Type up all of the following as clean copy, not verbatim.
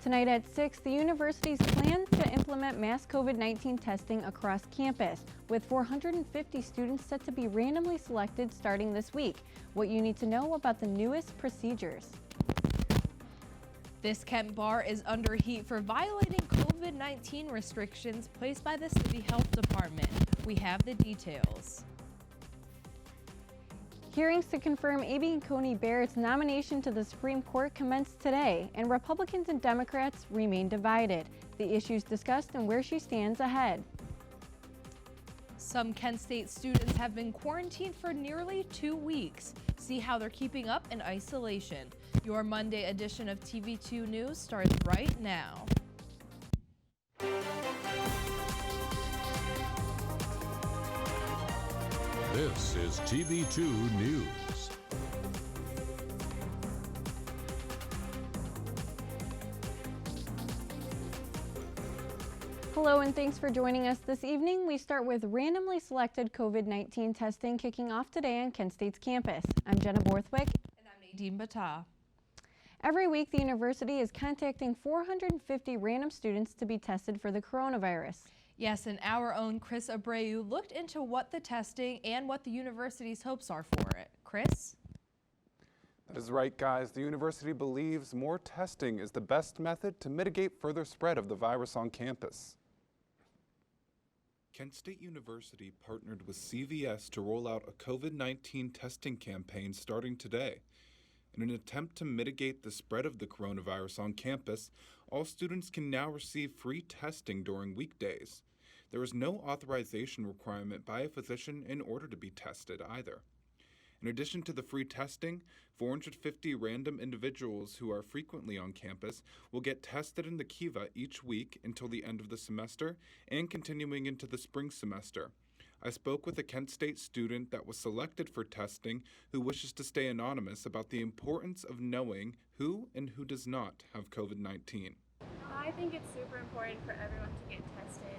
Tonight at 6, the university's plans to implement mass COVID-19 testing across campus, with 450 students set to be randomly selected starting this week. What you need to know about the newest procedures. This Kent bar is under heat for violating COVID-19 restrictions placed by the City Health Department. We have the details. Hearings to confirm Amy Coney Barrett's nomination to the Supreme Court commenced today, and Republicans and Democrats remain divided. The issues discussed and where she stands ahead. Some Kent State students have been quarantined for nearly 2 weeks. See how they're keeping up in isolation. Your Monday edition of TV2 News starts right now. This is TV2 News. Hello and thanks for joining us this evening. We start with randomly selected COVID-19 testing kicking off today on Kent State's campus. I'm Jenna Borthwick. And I'm Nadine Battah. Every week, the university is contacting 450 random students to be tested for the coronavirus. Yes, and our own Chris Abreu looked into what the testing and what the university's hopes are for it. Chris? That is right, guys. The university believes more testing is the best method to mitigate further spread of the virus on campus. Kent State University partnered with CVS to roll out a COVID-19 testing campaign starting today. In an attempt to mitigate the spread of the coronavirus on campus, all students can now receive free testing during weekdays. There is no authorization requirement by a physician in order to be tested either. In addition to the free testing, 450 random individuals who are frequently on campus will get tested in the Kiva each week until the end of the semester and continuing into the spring semester. I spoke with a Kent State student that was selected for testing who wishes to stay anonymous about the importance of knowing who and who does not have COVID-19. I think it's super important for everyone to get tested.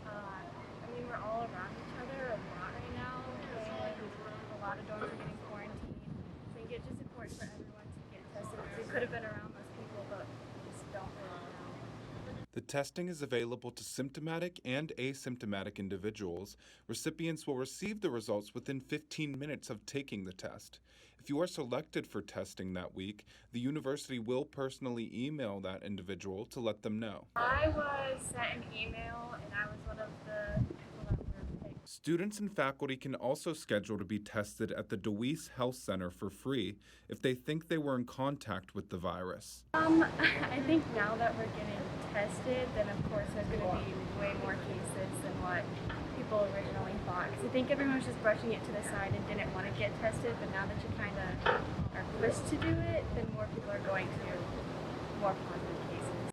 I mean, we're all around each other a lot right now, and a lot of dorms are getting quarantined. I think it's just important for everyone to get tested because we could have been around those people, but we just don't really know. The testing is available to symptomatic and asymptomatic individuals. Recipients will receive the results within 15 minutes of taking the test. If you are selected for testing that week, the university will personally email that individual to let them know. I was sent an email, and I was one of the people that were picked. Students and faculty can also schedule to be tested at the DeWeese Health Center for free if they think they were in contact with the virus. I think now that we're getting tested, then of course there's going to be way more cases than what people originally thought. Because I think everyone was just brushing it to the side and didn't want to get tested, but now that you kind of are pushed to do it, then more people are going to more positive cases.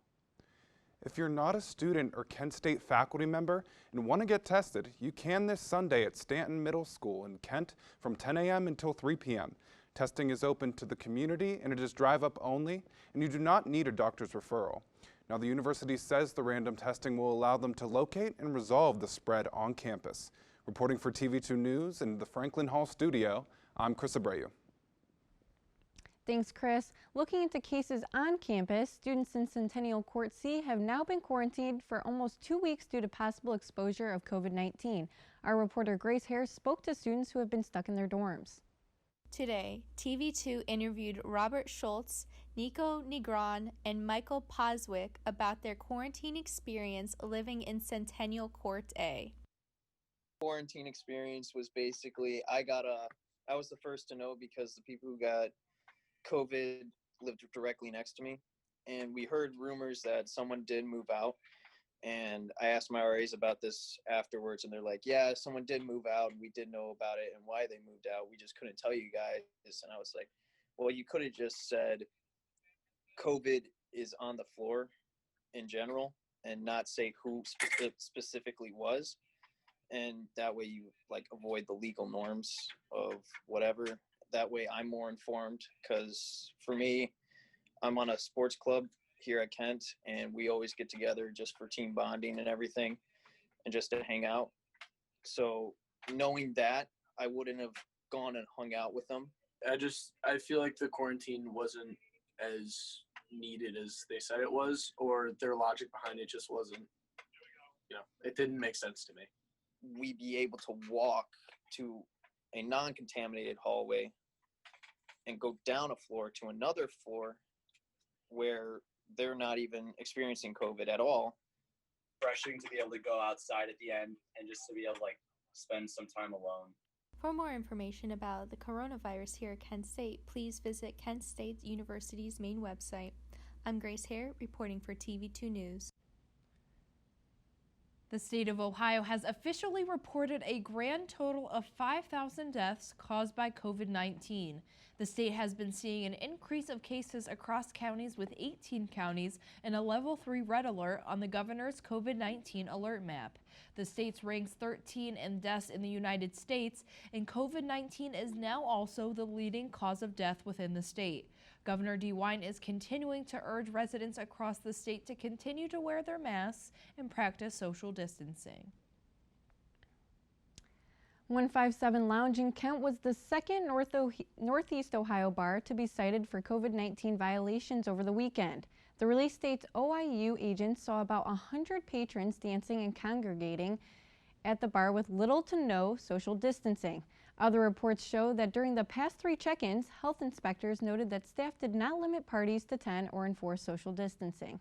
If you're not a student or Kent State faculty member and want to get tested, you can this Sunday at Stanton Middle School in Kent from 10 a.m. until 3 p.m. Testing is open to the community and it is drive-up only, and you do not need a doctor's referral. Now, the university says the random testing will allow them to locate and resolve the spread on campus. Reporting for TV2 News in the Franklin Hall studio, I'm Chris Abreu. Thanks, Chris. Looking into cases on campus, students in Centennial Court C have now been quarantined for almost 2 weeks due to possible exposure of COVID-19. Our reporter Grace Hare spoke to students who have been stuck in their dorms. Today, TV2 interviewed Robert Schultz, Nico Negron, and Michael Poswick about their quarantine experience living in Centennial Court A. Quarantine experience was basically, I was the first to know because the people who got COVID lived directly next to me, and we heard rumors that someone did move out, and I asked my RAs about this afterwards, and they're like, yeah, someone did move out, and we did know about it and why they moved out. We just couldn't tell you guys. And I was like, well, you could have just said COVID is on the floor in general and not say who it specifically was. And that way you avoid the legal norms of whatever. That way I'm more informed, because for me, I'm on a sports club here at Kent, and we always get together just for team bonding and everything and just to hang out. So knowing that, I wouldn't have gone and hung out with them. I feel like the quarantine wasn't as needed as they said it was, or their logic behind it just wasn't, it didn't make sense to me. We be able to walk to a non-contaminated hallway and go down a floor to another floor where they're not even experiencing COVID at all. Refreshing to be able to go outside at the end and just to be able to spend some time alone. For more information about the coronavirus here at Kent State, please visit Kent State University's main website. I'm Grace Hare, reporting for TV2 News. The state of Ohio has officially reported a grand total of 5,000 deaths caused by COVID-19. The state has been seeing an increase of cases across counties, with 18 counties and a level 3 red alert on the governor's COVID-19 alert map. The state ranks 13 in deaths in the United States, and COVID-19 is now also the leading cause of death within the state. Governor DeWine is continuing to urge residents across the state to continue to wear their masks and practice social distancing. 157 Lounge in Kent was the second Northeast Ohio bar to be cited for COVID-19 violations over the weekend. The release states OIU agents saw about 100 patrons dancing and congregating at the bar with little to no social distancing. Other reports show that during the past 3 check-ins, health inspectors noted that staff did not limit parties to 10 or enforce social distancing.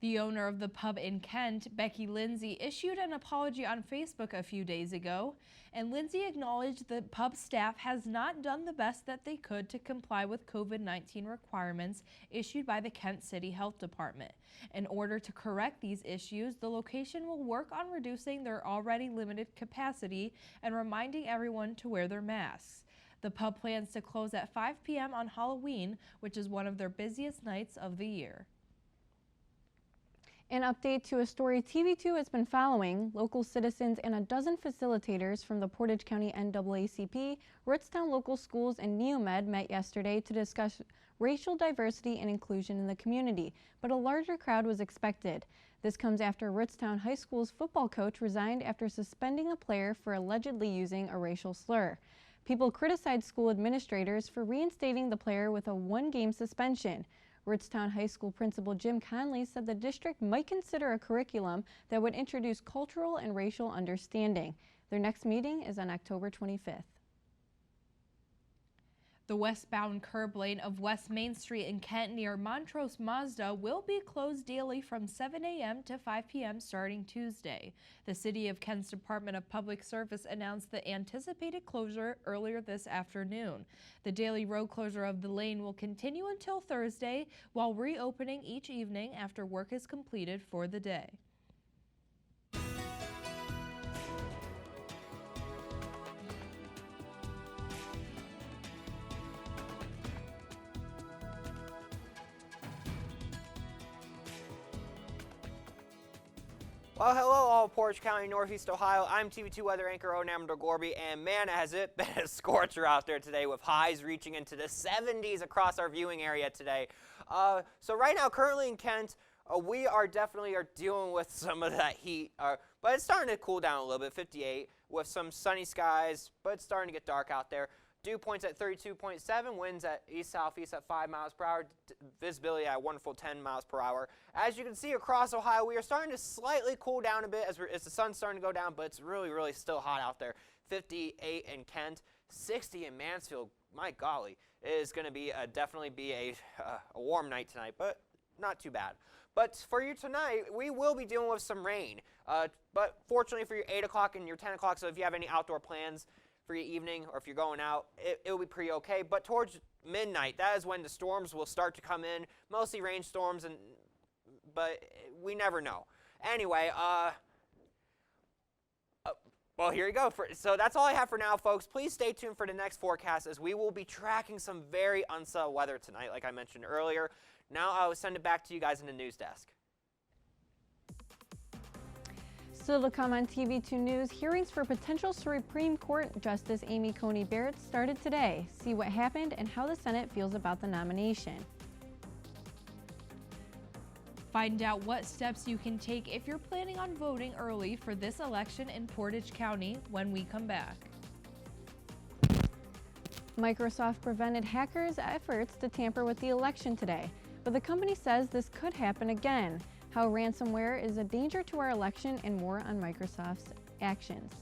The owner of the pub in Kent, Becky Lindsay, issued an apology on Facebook a few days ago, and Lindsay acknowledged that pub staff has not done the best that they could to comply with COVID-19 requirements issued by the Kent City Health Department. In order to correct these issues, the location will work on reducing their already limited capacity and reminding everyone to wear their masks. The pub plans to close at 5 p.m. on Halloween, which is one of their busiest nights of the year. An update to a story TV2 has been following. Local citizens and a dozen facilitators from the Portage County NAACP, Ritztown Local Schools, and Neomed met yesterday to discuss racial diversity and inclusion in the community, but a larger crowd was expected. This comes after Ritztown High School's football coach resigned after suspending a player for allegedly using a racial slur. People criticized school administrators for reinstating the player with a 1-game suspension. Ritztown High School Principal Jim Conley said the district might consider a curriculum that would introduce cultural and racial understanding. Their next meeting is on October 25th. The westbound curb lane of West Main Street in Kent near Montrose Mazda will be closed daily from 7 a.m. to 5 p.m. starting Tuesday. The City of Kent's Department of Public Service announced the anticipated closure earlier this afternoon. The daily road closure of the lane will continue until Thursday, while reopening each evening after work is completed for the day. Well, hello all Portage County, Northeast Ohio. I'm TV2 weather anchor Odin Amador-Gorby, and man, has it been a scorcher out there today with highs reaching into the 70s across our viewing area today. So right now, currently in Kent, we are definitely dealing with some of that heat, but it's starting to cool down a little bit, 58, with some sunny skies, but it's starting to get dark out there. Dew points at 32.7, winds at east-southeast at 5 miles per hour, visibility at a wonderful 10 miles per hour. As you can see across Ohio, we are starting to slightly cool down a bit as the sun's starting to go down, but it's really, really still hot out there. 58 in Kent, 60 in Mansfield. My golly, it is going to be definitely be a warm night tonight, but not too bad. But for you tonight, we will be dealing with some rain. But fortunately for your 8 o'clock and your 10 o'clock, so if you have any outdoor plans for your evening, or if you're going out, it will be pretty okay. But towards midnight, that is when the storms will start to come in, mostly rainstorms, but we never know. Anyway, well, here you go. So that's all I have for now, folks. Please stay tuned for the next forecast, as we will be tracking some very unsettled weather tonight, like I mentioned earlier. Now I will send it back to you guys in the news desk. Still to come on TV2 News, hearings for potential Supreme Court Justice Amy Coney Barrett started today. See what happened and how the Senate feels about the nomination. Find out what steps you can take if you're planning on voting early for this election in Portage County when we come back. Microsoft prevented hackers' efforts to tamper with the election today, but the company says this could happen again. How ransomware is a danger to our election and more on Microsoft's actions.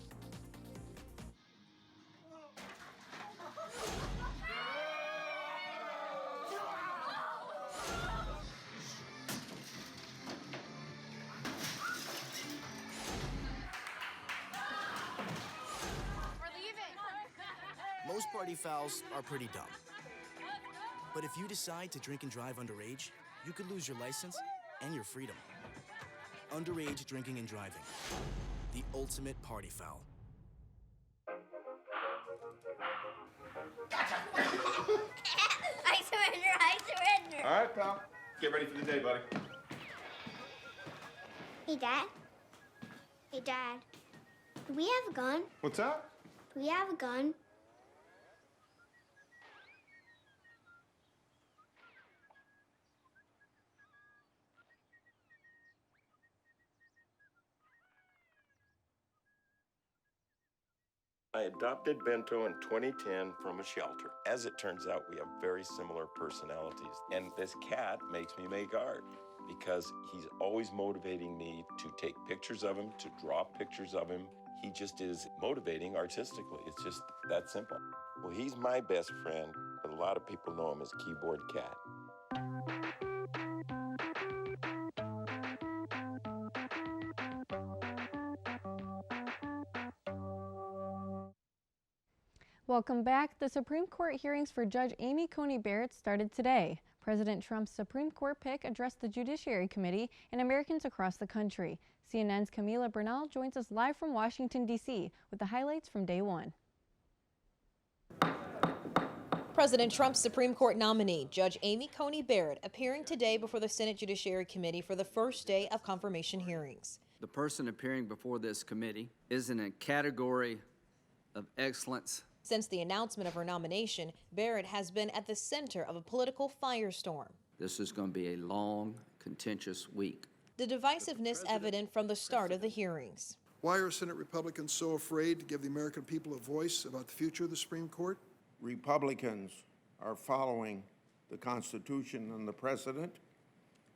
Most party fouls are pretty dumb. But if you decide to drink and drive underage, you could lose your license and your freedom. Underage drinking and driving. The ultimate party foul. I surrender. All right, pal. Get ready for the day, buddy. Hey, Dad. Hey, Dad. Do we have a gun? What's that? Do we have a gun? I adopted Bento in 2010 from a shelter. As it turns out, we have very similar personalities. And this cat makes me make art because he's always motivating me to take pictures of him, to draw pictures of him. He just is motivating artistically. It's just that simple. Well, he's my best friend, but a lot of people know him as Keyboard Cat. Welcome back. The Supreme Court hearings for Judge Amy Coney Barrett started today. President Trump's Supreme Court pick addressed the Judiciary Committee and Americans across the country. CNN's Camila Bernal joins us live from Washington, D.C. with the highlights from day one. President Trump's Supreme Court nominee, Judge Amy Coney Barrett, appearing today before the Senate Judiciary Committee for the first day of confirmation hearings. The person appearing before this committee is in a category of excellence. Since the announcement of her nomination, Barrett has been at the center of a political firestorm. This is going to be a long, contentious week. The divisiveness evident from the start of the hearings. Why are Senate Republicans so afraid to give the American people a voice about the future of the Supreme Court? Republicans are following the Constitution and the precedent.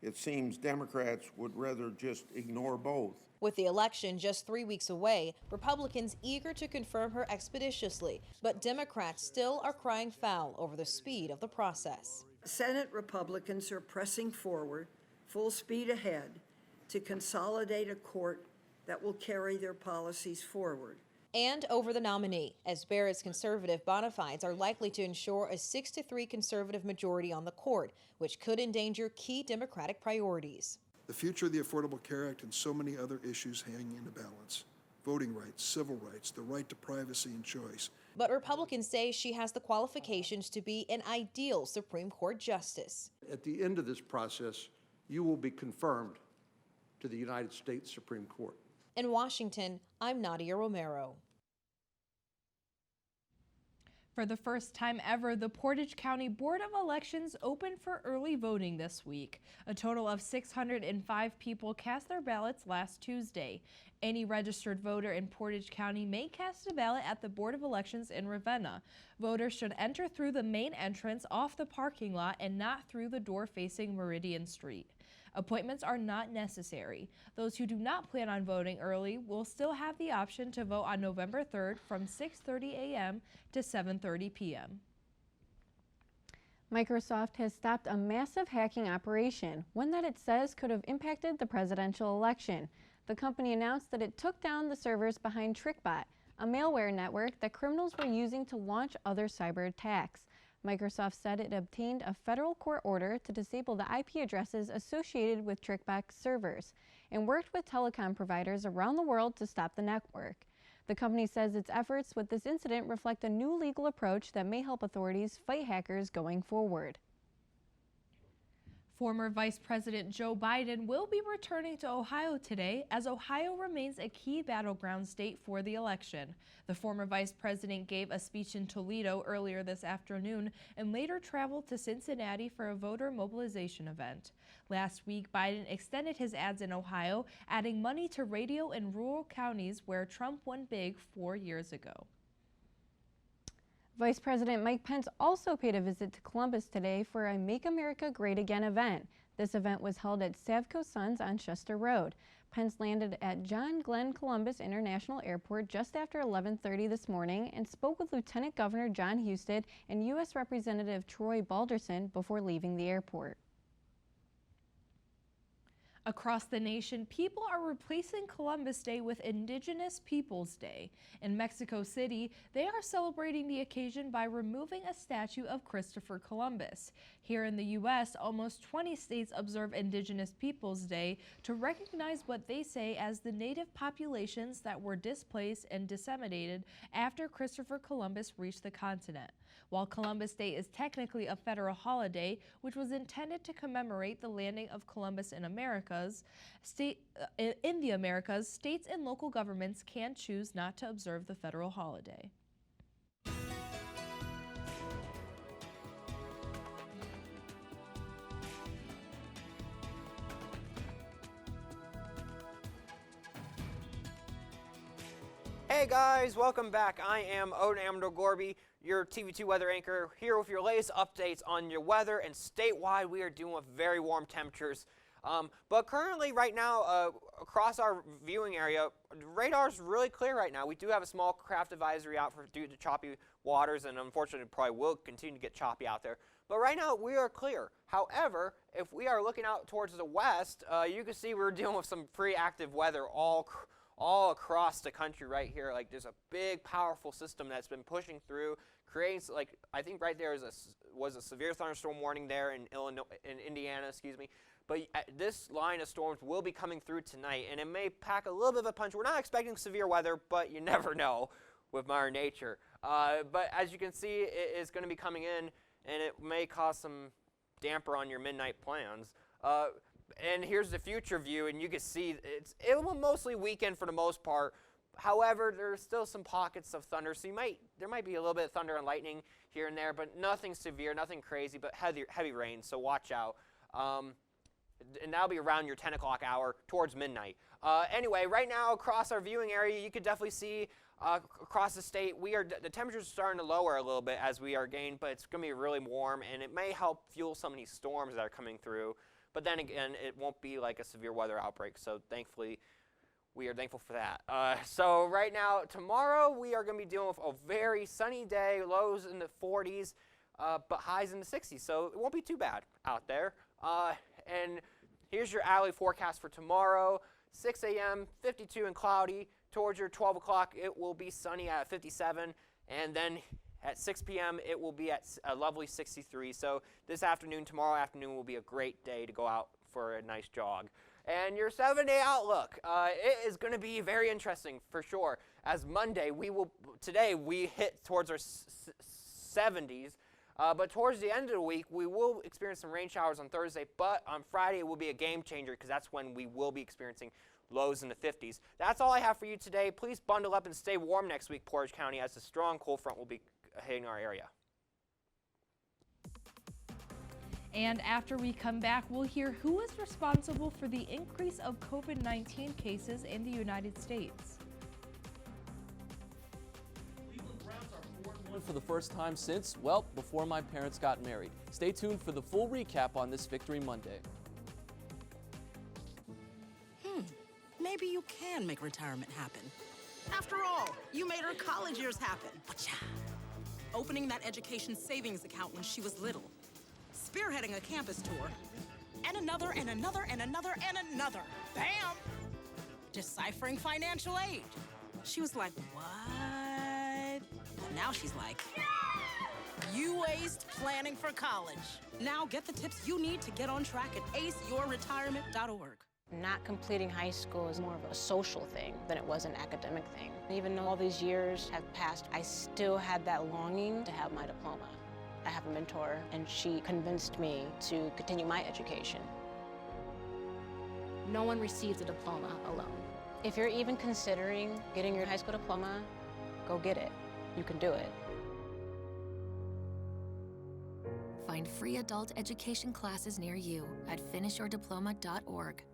It seems Democrats would rather just ignore both. With the election just 3 weeks away, Republicans eager to confirm her expeditiously, but Democrats still are crying foul over the speed of the process. Senate Republicans are pressing forward, full speed ahead, to consolidate a court that will carry their policies forward. And over the nominee, as Barrett's conservative bona fides are likely to ensure a 6-3 conservative majority on the court, which could endanger key Democratic priorities. The future of the Affordable Care Act and so many other issues hanging in the balance. Voting rights, civil rights, the right to privacy and choice. But Republicans say she has the qualifications to be an ideal Supreme Court justice. At the end of this process, you will be confirmed to the United States Supreme Court. In Washington, I'm Nadia Romero. For the first time ever, the Portage County Board of Elections opened for early voting this week. A total of 605 people cast their ballots last Tuesday. Any registered voter in Portage County may cast a ballot at the Board of Elections in Ravenna. Voters should enter through the main entrance off the parking lot and not through the door facing Meridian Street. Appointments are not necessary. Those who do not plan on voting early will still have the option to vote on November 3rd from 6:30 a.m. to 7:30 p.m. Microsoft has stopped a massive hacking operation, one that it says could have impacted the presidential election. The company announced that it took down the servers behind TrickBot, a malware network that criminals were using to launch other cyber attacks. Microsoft said it obtained a federal court order to disable the IP addresses associated with TrickBot's servers and worked with telecom providers around the world to stop the network. The company says its efforts with this incident reflect a new legal approach that may help authorities fight hackers going forward. Former Vice President Joe Biden will be returning to Ohio today as Ohio remains a key battleground state for the election. The former vice president gave a speech in Toledo earlier this afternoon and later traveled to Cincinnati for a voter mobilization event. Last week, Biden extended his ads in Ohio, adding money to radio in rural counties where Trump won big 4 years ago. Vice President Mike Pence also paid a visit to Columbus today for a Make America Great Again event. This event was held at Savco Sons on Chester Road. Pence landed at John Glenn Columbus International Airport just after 11:30 this morning and spoke with Lieutenant Governor John Husted and U.S. Representative Troy Balderson before leaving the airport. Across the nation, people are replacing Columbus Day with Indigenous Peoples Day. In Mexico City, they are celebrating the occasion by removing a statue of Christopher Columbus. Here in the U.S., almost 20 states observe Indigenous Peoples Day to recognize what they say as the native populations that were displaced and disseminated after Christopher Columbus reached the continent. While Columbus Day is technically a federal holiday, which was intended to commemorate the landing of Columbus in the Americas, states and local governments can choose not to observe the federal holiday. Hey guys, welcome back. I am Odin Amador-Gorby, your TV2 weather anchor, here with your latest updates on your weather. And statewide, we are dealing with very warm temperatures. But currently, right now, across our viewing area, the radar's really clear right now. We do have a small craft advisory out due to choppy waters, and unfortunately, probably will continue to get choppy out there. But right now, we are clear. However, if we are looking out towards the west, you can see we're dealing with some pretty active weather all across the country right here. Like, there's a big, powerful system that's been pushing through, creating, like, I think right there was a severe thunderstorm warning there in Indiana, excuse me. But this line of storms will be coming through tonight, and it may pack a little bit of a punch. We're not expecting severe weather, but you never know with Mother Nature. But as you can see, it is going to be coming in, and it may cause some damper on your midnight plans. And here's the future view, and you can see it will mostly weaken for the most part. However, there's still some pockets of thunder, so there might be a little bit of thunder and lightning here and there, but nothing severe, nothing crazy, but heavy rain, so watch out. And that'll be around your 10 o'clock hour towards midnight. Anyway, right now across our viewing area, you can definitely see across the state, the temperatures are starting to lower a little bit as we are gained, but it's going to be really warm, and it may help fuel some of these storms that are coming through. But then again, it won't be like a severe weather outbreak, so thankfully, we are thankful for that. So right now, tomorrow, we are going to be dealing with a very sunny day, lows in the 40s, but highs in the 60s, so it won't be too bad out there. And here's your hourly forecast for tomorrow. 6 a.m., 52 and cloudy. Towards your 12 o'clock, it will be sunny at 57. And then at 6 p.m., it will be at a lovely 63. So this afternoon, tomorrow afternoon, will be a great day to go out for a nice jog. And your 7-day outlook, it is going to be very interesting for sure. As Monday, today we hit towards our 70s. But towards the end of the week, we will experience some rain showers on Thursday, but on Friday it will be a game changer because that's when we will be experiencing lows in the 50s. That's all I have for you today. Please bundle up and stay warm next week, Portage County, as a strong cold front will be hitting our area. And after we come back, we'll hear who is responsible for the increase of COVID-19 cases in the United States. For the first time since, well, before my parents got married. Stay tuned for the full recap on this Victory Monday. Maybe you can make retirement happen. After all, you made her college years happen. Opening that education savings account when she was little. Spearheading a campus tour. And another, and another, and another, and another. Bam! Deciphering financial aid. She was like, what? And now she's like, you aced planning for college. Now get the tips you need to get on track at aceyourretirement.org. Not completing high school is more of a social thing than it was an academic thing. Even though all these years have passed, I still had that longing to have my diploma. I have a mentor, and she convinced me to continue my education. No one receives a diploma alone. If you're even considering getting your high school diploma, go get it. You can do it. Find free adult education classes near you at finishyourdiploma.org.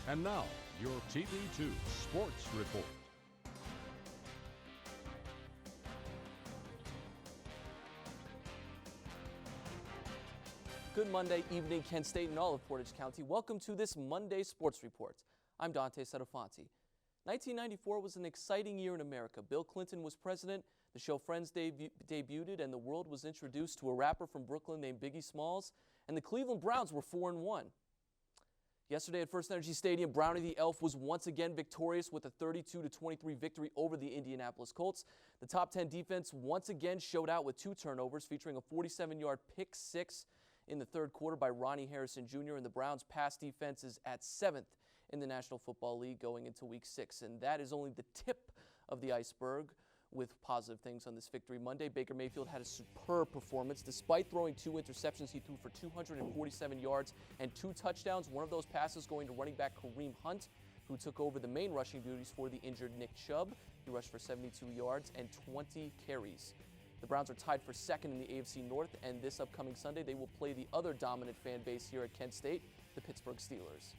And now, your TV2 Sports Report. Good Monday evening, Kent State and all of Portage County. Welcome to this Monday Sports Report. I'm Dante Centofanti. 1994 was an exciting year in America. Bill Clinton was president, the show Friends debuted, and the world was introduced to a rapper from Brooklyn named Biggie Smalls, and the Cleveland Browns were 4-1. Yesterday at First Energy Stadium, Brownie the Elf was once again victorious with a 32-23 victory over the Indianapolis Colts. The top 10 defense once again showed out with 2 turnovers, featuring a 47-yard pick six in the third quarter by Ronnie Harrison Jr., and the Browns' pass defense is at 7th in the National Football League going into Week 6. And that is only the tip of the iceberg with positive things on this victory Monday. Baker Mayfield had a superb performance. Despite throwing 2 interceptions, he threw for 247 yards and 2 touchdowns. One of those passes going to running back Kareem Hunt, who took over the main rushing duties for the injured Nick Chubb. He rushed for 72 yards and 20 carries. The Browns are tied for second in the AFC North, and this upcoming Sunday they will play the other dominant fan base here at Kent State, the Pittsburgh Steelers.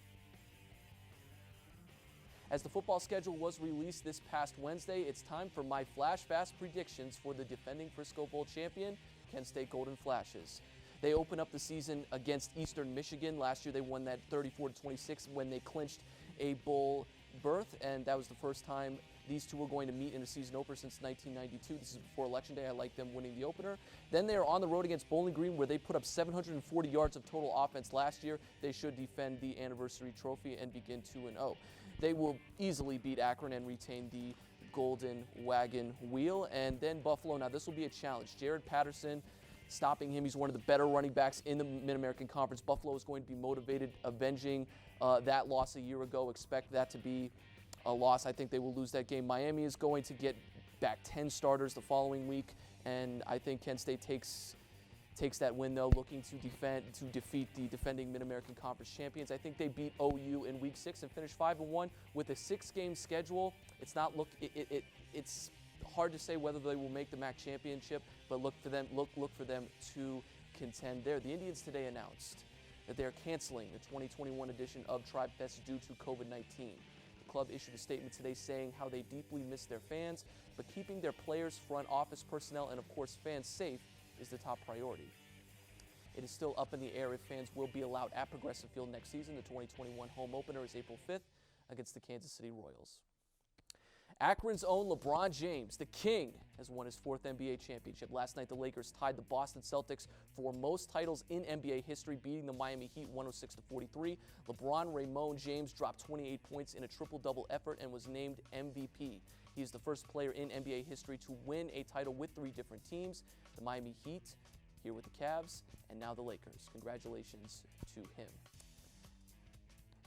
As the football schedule was released this past Wednesday, it's time for my Flash Fast predictions for the defending Frisco Bowl champion, Kent State Golden Flashes. They open up the season against Eastern Michigan. Last year they won that 34-26 when they clinched a bowl berth, and that was the first time these two were going to meet in a season opener since 1992. This is before Election Day. I like them winning the opener. Then they are on the road against Bowling Green, where they put up 740 yards of total offense last year. They should defend the anniversary trophy and begin 2-0. They will easily beat Akron and retain the Golden Wagon Wheel. And then Buffalo. Now this will be a challenge. Jared Patterson, stopping him. He's one of the better running backs in the Mid-American Conference. Buffalo is going to be motivated, avenging that loss a year ago. Expect that to be a loss. I think they will lose that game. Miami is going to get back 10 starters the following week, and I think Kent State takes that win, though, looking to defeat the defending Mid-American Conference champions. I think they beat OU in Week 6 and finish 5-1 with a 6-game schedule. It's hard to say whether they will make the MAC championship, but look for them to contend there. The Indians today announced that they are canceling the 2021 edition of Tribe Fest due to COVID-19. Club issued a statement today saying how they deeply miss their fans, but keeping their players, front office personnel, and of course fans safe is the top priority. It is still up in the air if fans will be allowed at Progressive Field next season. The 2021 home opener is April 5th against the Kansas City Royals. Akron's own LeBron James, the King, has won his 4th NBA championship. Last night, the Lakers tied the Boston Celtics for most titles in NBA history, beating the Miami Heat 106-43. LeBron Raymond James dropped 28 points in a triple-double effort and was named MVP. He is the first player in NBA history to win a title with 3 different teams, the Miami Heat, here with the Cavs, and now the Lakers. Congratulations to him.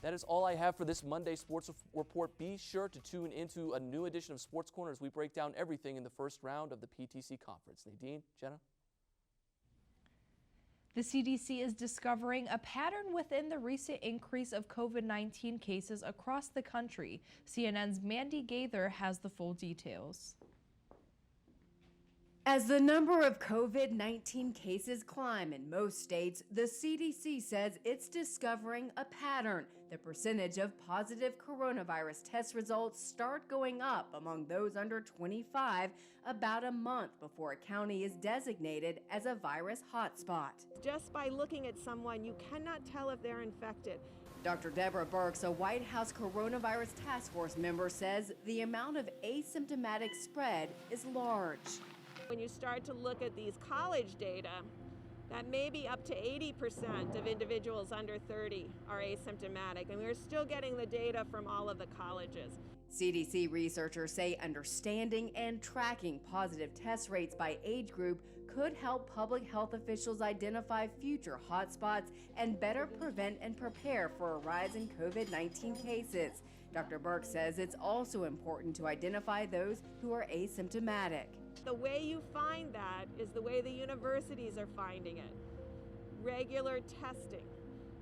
That is all I have for this Monday Sports Report. Be sure to tune into a new edition of Sports Corner as we break down everything in the first round of the PTC Conference. Nadine, Jenna? The CDC is discovering a pattern within the recent increase of COVID-19 cases across the country. CNN's Mandy Gaither has the full details. As the number of COVID-19 cases climb in most states, the CDC says it's discovering a pattern. The percentage of positive coronavirus test results start going up among those under 25 about a month before a county is designated as a virus hotspot. Just by looking at someone, you cannot tell if they're infected. Dr. Deborah Birx, a White House coronavirus task force member, says the amount of asymptomatic spread is large. When you start to look at these college data, that may be up to 80% of individuals under 30 are asymptomatic, and we're still getting the data from all of the colleges. CDC researchers say understanding and tracking positive test rates by age group could help public health officials identify future hotspots and better prevent and prepare for a rise in COVID-19 cases. Dr. Birx says it's also important to identify those who are asymptomatic. The way you find that is the way the universities are finding it. Regular testing.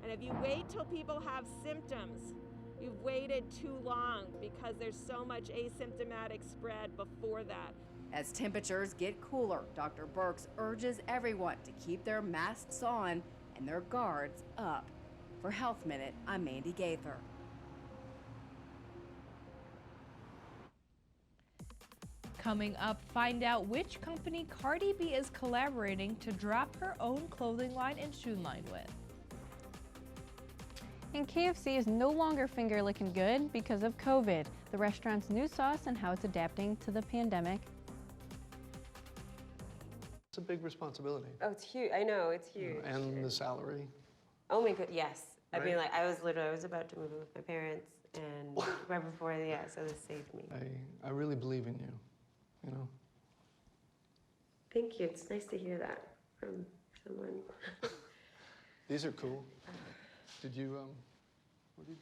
And if you wait till people have symptoms, you've waited too long because there's so much asymptomatic spread before that. As temperatures get cooler, Dr. Birx urges everyone to keep their masks on and their guards up. For Health Minute, I'm Mandy Gaither. Coming up, find out which company Cardi B is collaborating to drop her own clothing line and shoe line with. And KFC is no longer finger-licking good because of COVID, the restaurant's new sauce and how it's adapting to the pandemic. It's a big responsibility. Oh, it's huge. I know, it's huge. And the salary. Oh my god, yes. I mean, Right. like, I was about to move in with my parents, and right before, so this saved me. I really believe in you, you know? Thank you. It's nice to hear that from someone. These are cool. Did you, what did you?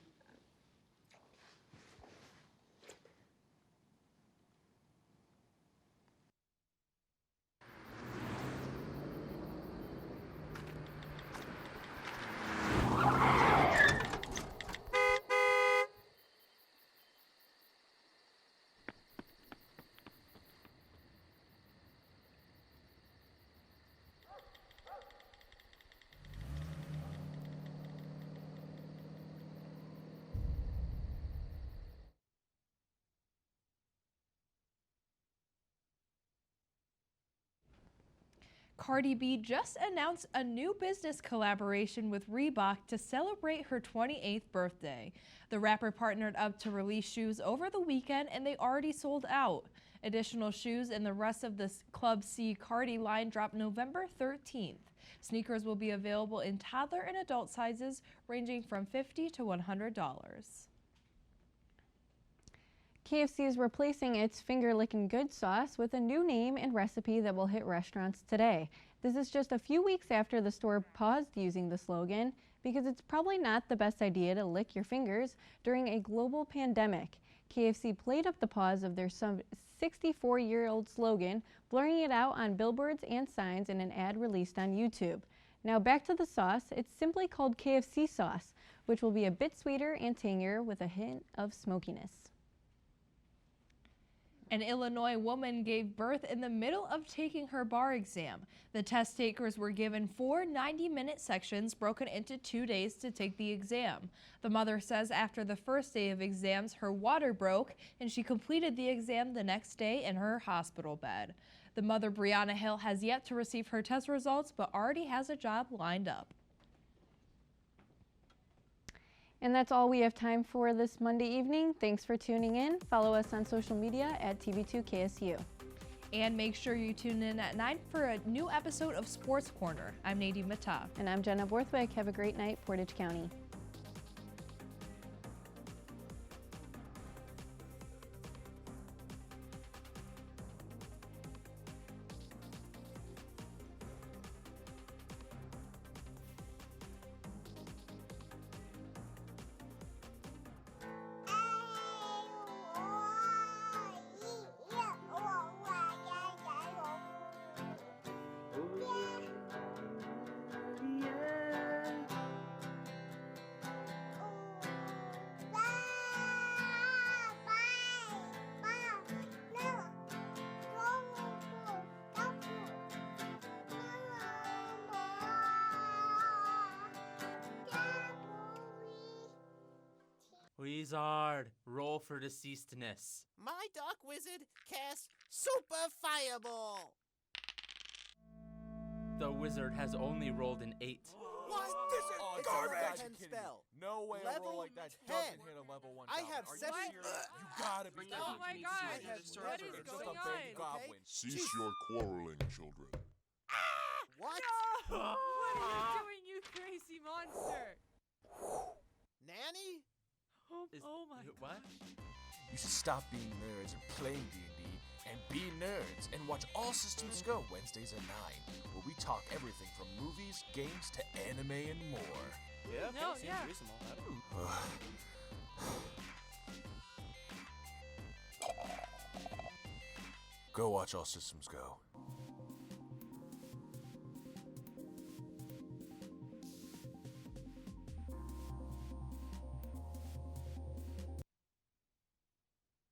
Cardi B just announced a new business collaboration with Reebok to celebrate her 28th birthday. The rapper partnered up to release shoes over the weekend, and they already sold out. Additional shoes and the rest of the Club C Cardi line drop November 13th. Sneakers will be available in toddler and adult sizes, ranging from $50 to $100. KFC is replacing its finger-licking good sauce with a new name and recipe that will hit restaurants today. This is just a few weeks after the store paused using the slogan because it's probably not the best idea to lick your fingers during a global pandemic. KFC played up the pause of their some 64-year-old slogan, blurring it out on billboards and signs in an ad released on YouTube. Now back to the sauce. It's simply called KFC sauce, which will be a bit sweeter and tangier with a hint of smokiness. An Illinois woman gave birth in the middle of taking her bar exam. The test takers were given 4 90-minute sections broken into 2 days to take the exam. The mother says after the first day of exams, her water broke and she completed the exam the next day in her hospital bed. The mother, Brianna Hill, has yet to receive her test results but already has a job lined up. And that's all we have time for this Monday evening. Thanks for tuning in. Follow us on social media at TV2 KSU. And make sure you tune in at 9 for a new episode of Sports Corner. I'm Nadine Battah. And I'm Jenna Borthwick. Have a great night, Portage County. Wizard, roll for deceasedness. My Dark Wizard casts Super Fireball. The wizard has only rolled an 8. What? This is garbage! Spell. No way a roll like that doesn't hit a level 1 I goblin. have Are 7 you serious? You gotta be kidding Oh my me. God. I have What is just going a big on? goblin. Cease your quarreling, children. What? No! What are you doing, you crazy monster? Nanny? Oh my What? You should stop being nerds and playing D&D and be nerds and watch All Systems Go Wednesdays at 9, where we talk everything from movies, games, to anime and more. Yeah, No, seems yeah. reasonable. Go watch All Systems Go.